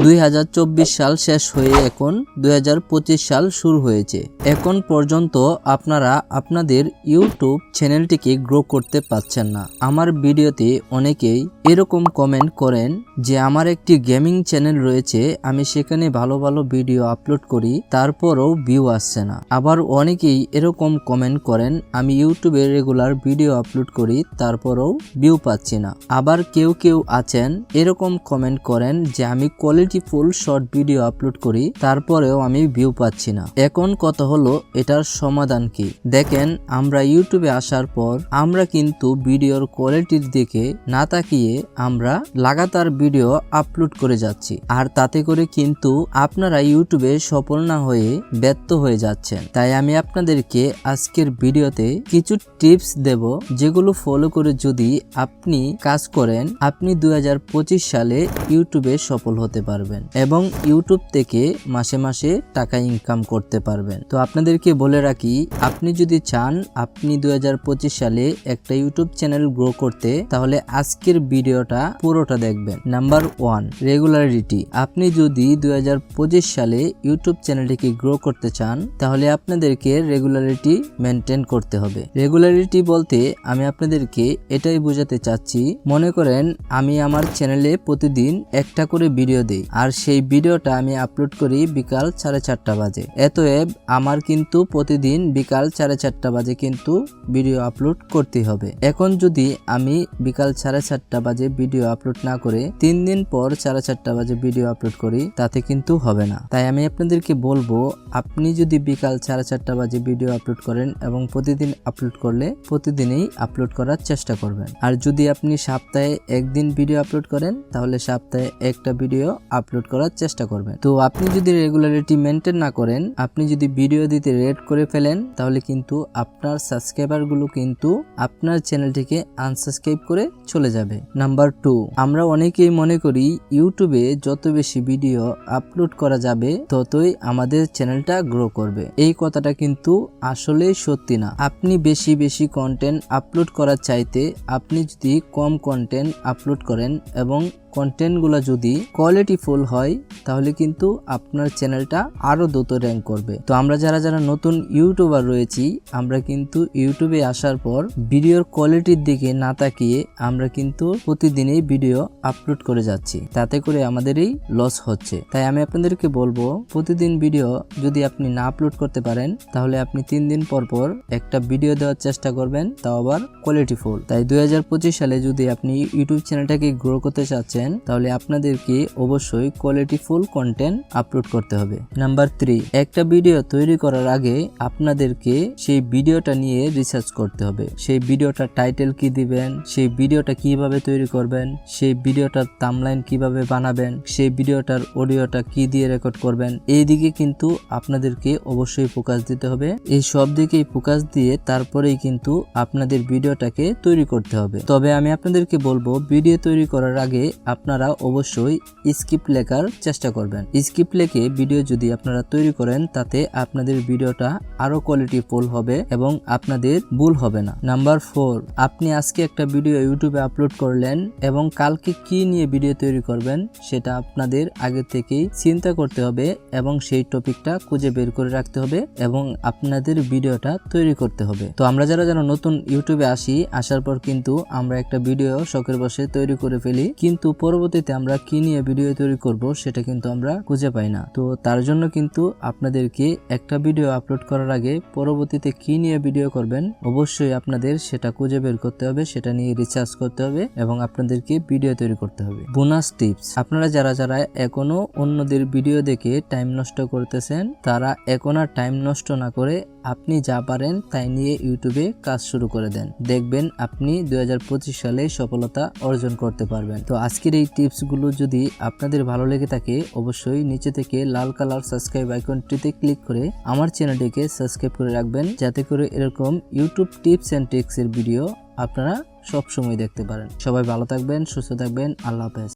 2024 সাল শেষ হয়ে এখন 2025 সাল শুরু হয়েছে। এখন পর্যন্ত আপনারা আপনাদের ইউটিউব চ্যানেলটিকে গ্রো করতে পারছেন না। আমার ভিডিওতে অনেকেই এরকম কমেন্ট করেন যে আমার একটি গেমিং চ্যানেল রয়েছে, আমি সেখানে ভালো ভালো ভিডিও আপলোড করি, তারপরও ভিউ আসছে না। আবার অনেকেই এরকম কমেন্ট করেন আমি ইউটিউবে রেগুলার ভিডিও আপলোড করি, তারপরও ভিউ পাচ্ছি না। আবার কেউ কেউ আছেন এরকম কমেন্ট করেন যে আমি কোয়ালিটিফুল শর্ট ভিডিও আপলোড করি, তারপরেও আমি ভিউ পাচ্ছি না। এখন কথা হলো এটার সমাধান কি? দেখেন, আমরা ইউটিউবে আসার পর আমরা কিন্তু ভিডিওর কোয়ালিটির দিকে না তাকিয়ে আমরা লাগাতার ভিডিও আপলোড করে যাচ্ছি, আর তাতে করে কিন্তু আপনারা ইউটিউবে সফল না হয়ে ব্যর্থ হয়ে যাচ্ছেন। তাই আমি আপনাদেরকে আজকের ভিডিওতে কিছু টিপস দেব, যেগুলো ফলো করে যদি আপনি কাজ করেন, আপনি 2025 সালে ইউটিউবে সফল হতে পারবেন এবং ইউটিউব থেকে মাসে মাসে টাকা ইনকাম করতে পারবেন। তো আপনাদেরকে বলে রাখি, আপনি যদি চান আপনি 2025 সালে একটা ইউটিউব চ্যানেল গ্রো করতে, তাহলে আজকের ভিডিওটা পুরোটা দেখবেন। Number 1, regularity. আপনি যদি 2025 সালে ইউটিউব চ্যানেলটিকে গ্রো করতে চান, তাহলে আপনাদেরকে রেগুলারিটি মেনটেন করতে হবে। রেগুলারিটি বলতে আমি আপনাদেরকে এটাই বোঝাতে চাচ্ছি, মনে করেন আমি আমার চ্যানেলে প্রতিদিন একটা করে ভিডিও দেই, আর সেই ভিডিওটা আমি আপলোড করি বিকাল 4:30 বাজে। অতএব আমার কিন্তু প্রতিদিন বিকাল 4:30 বাজে কিন্তু ভিডিও আপলোড করতে হবে। এখন যদি আমি বিকাল 4:30 বাজে ভিডিও আপলোড না করে 3 দিন পর 4:30 বাজে ভিডিও আপলোড করি, তাতে কিন্তু হবে না। তাই আমি আপনাদেরকে বলবো, আপনি যদি বিকাল 4:30 বাজে ভিডিও আপলোড করেন এবং প্রতিদিন আপলোড করলে প্রতিদিনই আপলোড করার চেষ্টা করবেন। আর যদি আপনি সপ্তাহে একদিন ভিডিও আপলোড করেন, তাহলে সপ্তাহে একটা ভিডিও আপলোড করার চেষ্টা করবেন। তো আপনি যদি রেগুলারিটি মেনটেন না করেন, আপনি যদি ভিডিও দিতে রেড করে ফেলেন, তাহলে কিন্তু আপনার সাবস্ক্রাইবার গুলো কিন্তু আপনার চ্যানেলটিকে আনসাবস্ক্রাইব করে চলে যাবে। নাম্বার 2, আমরা অনেকেই মনে করি ইউটিউবে যত বেশি ভিডিও আপলোড করা যাবে ততই আমাদের চ্যানেলটা গ্রো করবে। এই কথাটা কিন্তু আসলেই সত্যি না। আপনি বেশি বেশি কন্টেন্ট আপলোড করার চাইতে আপনি যদি কম কন্টেন্ট আপলোড করেন এবং কন্টেন্টগুলো যদি কোয়ালিটিফুল হয়, তাহলে কিন্তু আপনার চ্যানেলটা আরো দ্রুত র্যাঙ্ক করবে। তো আমরা যারা যারা নতুন ইউটিউবার রয়েছি, আমরা কিন্তু ইউটিউবে আসার পর ভিডিওর কোয়ালিটির দিকে না তাকিয়ে আমরা কিন্তু প্রতিদিনই ভিডিও আপলোড করে যাচ্ছি, তাতে করে আমাদেরই লস হচ্ছে। তাই আমি আপনাদেরকে বলবো, প্রতিদিন ভিডিও যদি আপনি না আপলোড করতে পারেন, তাহলে আপনি 3 দিন পর পর একটা ভিডিও দেওয়ার চেষ্টা করবেন, তাও আবার কোয়ালিটিফুল। তাই 2025 সালে যদি আপনি ইউটিউব চ্যানেলটাকে গ্রো করতে চাচ্ছেন, তাহলে আপনাদেরকে অবশ্যই কোয়ালিটিফুল কন্টেন্ট আপলোড করতে হবে। নাম্বার 3, একটা ভিডিও তৈরি করার আগে আপনাদেরকে সেই ভিডিওটা নিয়ে রিসার্চ করতে হবে। সেই ভিডিওটার টাইটেল কি দিবেন, সেই ভিডিওটা কিভাবে তৈরি করবেন, সেই ভিডিওটার থাম্বনেইল কিভাবে বানাবেন, সেই ভিডিওটার অডিওটা কি দিয়ে রেকর্ড করবেন, এই দিকে কিন্তু আপনাদেরকে অবশ্যই ফোকাস দিতে হবে। এই সব দিকেই ফোকাস দিয়ে তারপরেই কিন্তু আপনাদের ভিডিওটাকে তৈরি করতে হবে। তবে আমি আপনাদেরকে বলবো, ভিডিও তৈরি করার আগে আপনারা অবশ্যই স্ক্রিপ্ট লেখার চেষ্টা করবেন। স্ক্রিপ্ট লেখে ভিডিও যদি আপনারা তৈরি করেন, তাতে আপনাদের ভিডিওটা আরো কোয়ালিটিফুল হবে এবং আপনাদের ভুল হবে না। নাম্বার 4, আপনি আজকে একটা ভিডিও ইউটিউবে আপলোড করলেন এবং কালকে কি নিয়ে ভিডিও তৈরি করবেন সেটা আপনাদের আগে থেকেই চিন্তা করতে হবে এবং সেই টপিকটা খুঁজে বের করে রাখতে হবে এবং আপনাদের ভিডিওটা তৈরি করতে হবে। তো আমরা যারা যারা নতুন ইউটিউবে আসার পর কিন্তু আমরা একটা ভিডিও শখের বসে তৈরি করে ফেলি, কিন্তু পরবর্তীতে আমরা কি নিয়ে ভিডিও তৈরি করব সেটা কিন্তু আমরা খুঁজে পাই না। তো তার জন্য কিন্তু আপনাদেরকে একটা ভিডিও আপলোড করার আগে পরবর্তীতে কি নিয়ে ভিডিও করবেন অবশ্যই আপনাদের সেটা খুঁজে বের করতে হবে, সেটা নিয়ে রিসার্চ করতে হবে এবং আপনাদেরকে ভিডিও তৈরি করতে হবে। বোনাস টিপস, আপনারা যারা যারা এখনো অন্যদের ভিডিও দেখে টাইম নষ্ট করতেছেন, তারা এখন আর টাইম নষ্ট না করে আপনি যা পারেন তাই নিয়ে ইউটিউবে কাজ শুরু করে দেন। দেখবেন আপনি 2025 সালে সফলতা অর্জন করতে পারবেন। তো আজকের এই টিপস গুলো যদি আপনাদের ভালো লেগে থাকে, অবশ্যই নিচে থেকে লাল কালার সাবস্ক্রাইব আইকনটিতে ক্লিক করে আমার চ্যানেলটিকে সাবস্ক্রাইব করে রাখবেন, যাতে করে এরকম ইউটিউব টিপস এন্ড ট্রিক্স এর ভিডিও আপনারা সব সময় দেখতে পারেন। সবাই ভালো থাকবেন, সুস্থ থাকবেন। আল্লাহ হাফেজ।